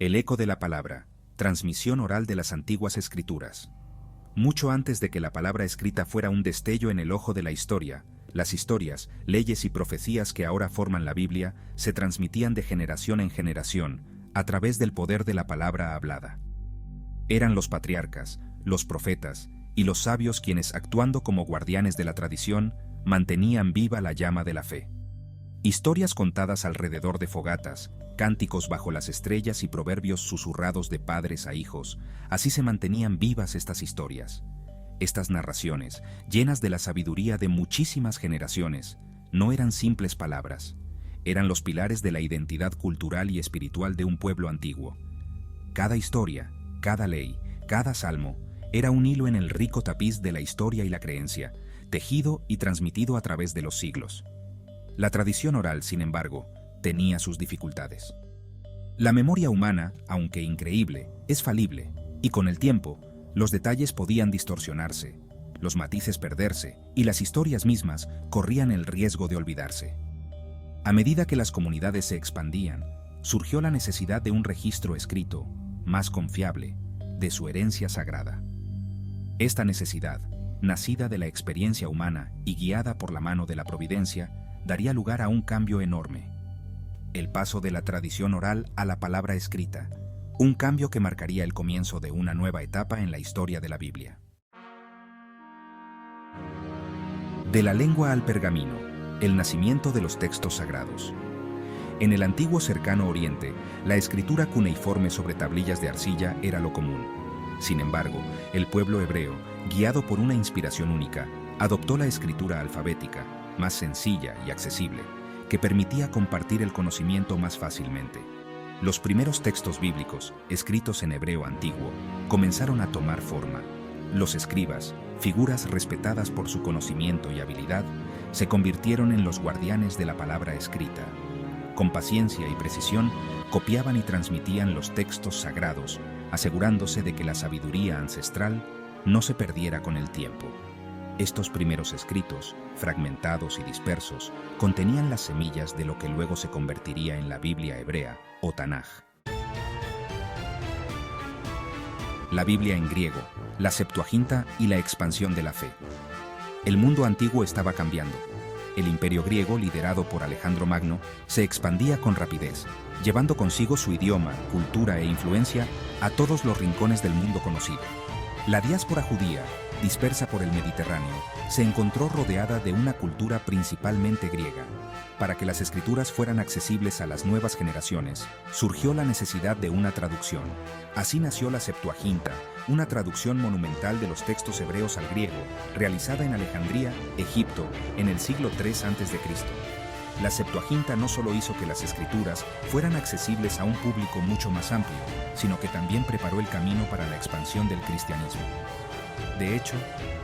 El eco de la palabra, transmisión oral de las antiguas escrituras. Mucho antes de que la palabra escrita fuera un destello en el ojo de la historia, las historias, leyes y profecías que ahora forman la Biblia se transmitían de generación en generación a través del poder de la palabra hablada. Eran los patriarcas, los profetas y los sabios quienes, actuando como guardianes de la tradición, mantenían viva la llama de la fe. Historias contadas alrededor de fogatas, cánticos bajo las estrellas y proverbios susurrados de padres a hijos, así se mantenían vivas estas historias. Estas narraciones, llenas de la sabiduría de muchísimas generaciones, no eran simples palabras, eran los pilares de la identidad cultural y espiritual de un pueblo antiguo. Cada historia, cada ley, cada salmo, era un hilo en el rico tapiz de la historia y la creencia, tejido y transmitido a través de los siglos. La tradición oral, sin embargo, tenía sus dificultades. La memoria humana, aunque increíble, es falible, y con el tiempo, los detalles podían distorsionarse, los matices perderse, y las historias mismas corrían el riesgo de olvidarse. A medida que las comunidades se expandían, surgió la necesidad de un registro escrito, más confiable, de su herencia sagrada. Esta necesidad, nacida de la experiencia humana y guiada por la mano de la providencia, daría lugar a un cambio enorme. El paso de la tradición oral a la palabra escrita, un cambio que marcaría el comienzo de una nueva etapa en la historia de la Biblia. De la lengua al pergamino, el nacimiento de los textos sagrados. En el antiguo cercano Oriente, la escritura cuneiforme sobre tablillas de arcilla era lo común. Sin embargo, el pueblo hebreo, guiado por una inspiración única, adoptó la escritura alfabética, más sencilla y accesible, que permitía compartir el conocimiento más fácilmente. Los primeros textos bíblicos, escritos en hebreo antiguo, comenzaron a tomar forma. Los escribas, figuras respetadas por su conocimiento y habilidad, se convirtieron en los guardianes de la palabra escrita. Con paciencia y precisión, copiaban y transmitían los textos sagrados, asegurándose de que la sabiduría ancestral no se perdiera con el tiempo. Estos primeros escritos, fragmentados y dispersos, contenían las semillas de lo que luego se convertiría en la Biblia hebrea, o Tanaj. La Biblia en griego, la Septuaginta y la expansión de la fe. El mundo antiguo estaba cambiando. El imperio griego, liderado por Alejandro Magno, se expandía con rapidez, llevando consigo su idioma, cultura e influencia a todos los rincones del mundo conocido. La diáspora judía, dispersa por el Mediterráneo, se encontró rodeada de una cultura principalmente griega. Para que las escrituras fueran accesibles a las nuevas generaciones, surgió la necesidad de una traducción. Así nació la Septuaginta, una traducción monumental de los textos hebreos al griego, realizada en Alejandría, Egipto, en el siglo III a.C. La Septuaginta no solo hizo que las escrituras fueran accesibles a un público mucho más amplio, sino que también preparó el camino para la expansión del cristianismo. De hecho,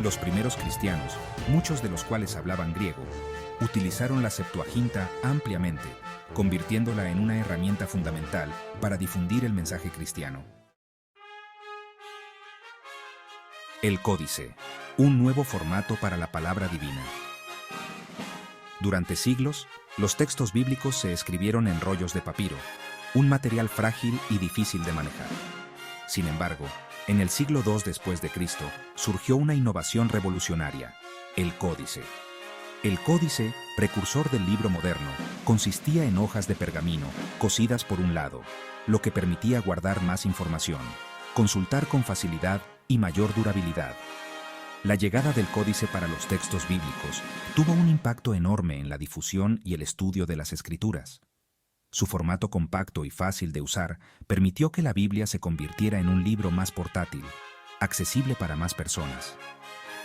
los primeros cristianos, muchos de los cuales hablaban griego, utilizaron la Septuaginta ampliamente, convirtiéndola en una herramienta fundamental para difundir el mensaje cristiano. El Códice, un nuevo formato para la palabra divina. Durante siglos, los textos bíblicos se escribieron en rollos de papiro, un material frágil y difícil de manejar. Sin embargo, en el siglo II después de Cristo, surgió una innovación revolucionaria, el Códice. El Códice, precursor del libro moderno, consistía en hojas de pergamino, cosidas por un lado, lo que permitía guardar más información, consultar con facilidad y mayor durabilidad. La llegada del Códice para los textos bíblicos tuvo un impacto enorme en la difusión y el estudio de las Escrituras. Su formato compacto y fácil de usar permitió que la Biblia se convirtiera en un libro más portátil, accesible para más personas.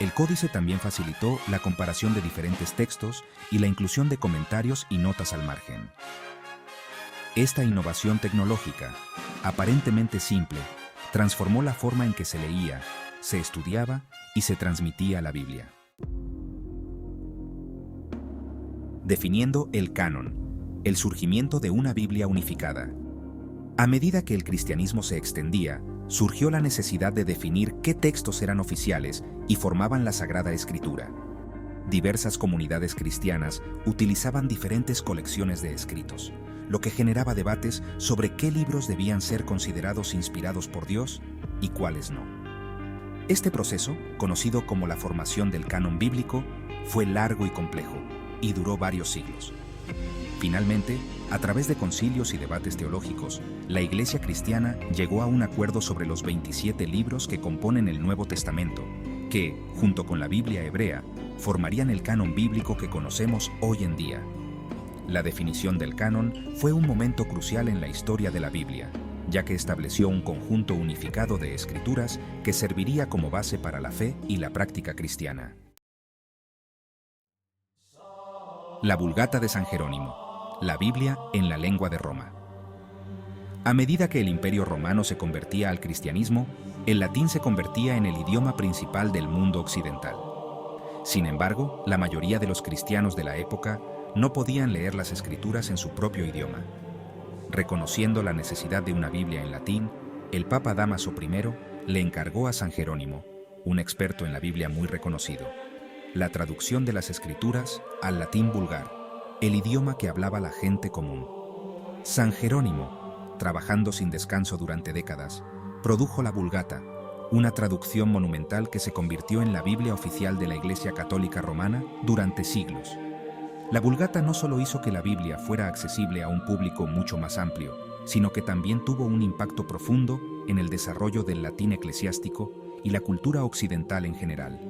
El Códice también facilitó la comparación de diferentes textos y la inclusión de comentarios y notas al margen. Esta innovación tecnológica, aparentemente simple, transformó la forma en que se leía, se estudiaba y se transmitía la Biblia. Definiendo el canon, el surgimiento de una Biblia unificada. A medida que el cristianismo se extendía, surgió la necesidad de definir qué textos eran oficiales y formaban la Sagrada Escritura. Diversas comunidades cristianas utilizaban diferentes colecciones de escritos, lo que generaba debates sobre qué libros debían ser considerados inspirados por Dios y cuáles no. Este proceso, conocido como la formación del canon bíblico, fue largo y complejo, y duró varios siglos. Finalmente, a través de concilios y debates teológicos, la Iglesia cristiana llegó a un acuerdo sobre los 27 libros que componen el Nuevo Testamento, que, junto con la Biblia hebrea, formarían el canon bíblico que conocemos hoy en día. La definición del canon fue un momento crucial en la historia de la Biblia, ya que estableció un conjunto unificado de escrituras que serviría como base para la fe y la práctica cristiana. La Vulgata de San Jerónimo, la Biblia en la lengua de Roma. A medida que el Imperio Romano se convertía al cristianismo, el latín se convertía en el idioma principal del mundo occidental. Sin embargo, la mayoría de los cristianos de la época no podían leer las escrituras en su propio idioma. Reconociendo la necesidad de una Biblia en latín, el Papa Dámaso I le encargó a San Jerónimo, un experto en la Biblia muy reconocido, la traducción de las escrituras al latín vulgar, el idioma que hablaba la gente común. San Jerónimo, trabajando sin descanso durante décadas, produjo la Vulgata, una traducción monumental que se convirtió en la Biblia oficial de la Iglesia Católica Romana durante siglos. La Vulgata no solo hizo que la Biblia fuera accesible a un público mucho más amplio, sino que también tuvo un impacto profundo en el desarrollo del latín eclesiástico y la cultura occidental en general.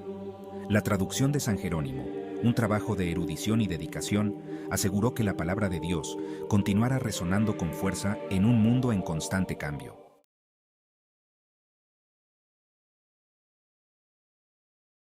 La traducción de San Jerónimo, un trabajo de erudición y dedicación, aseguró que la palabra de Dios continuara resonando con fuerza en un mundo en constante cambio.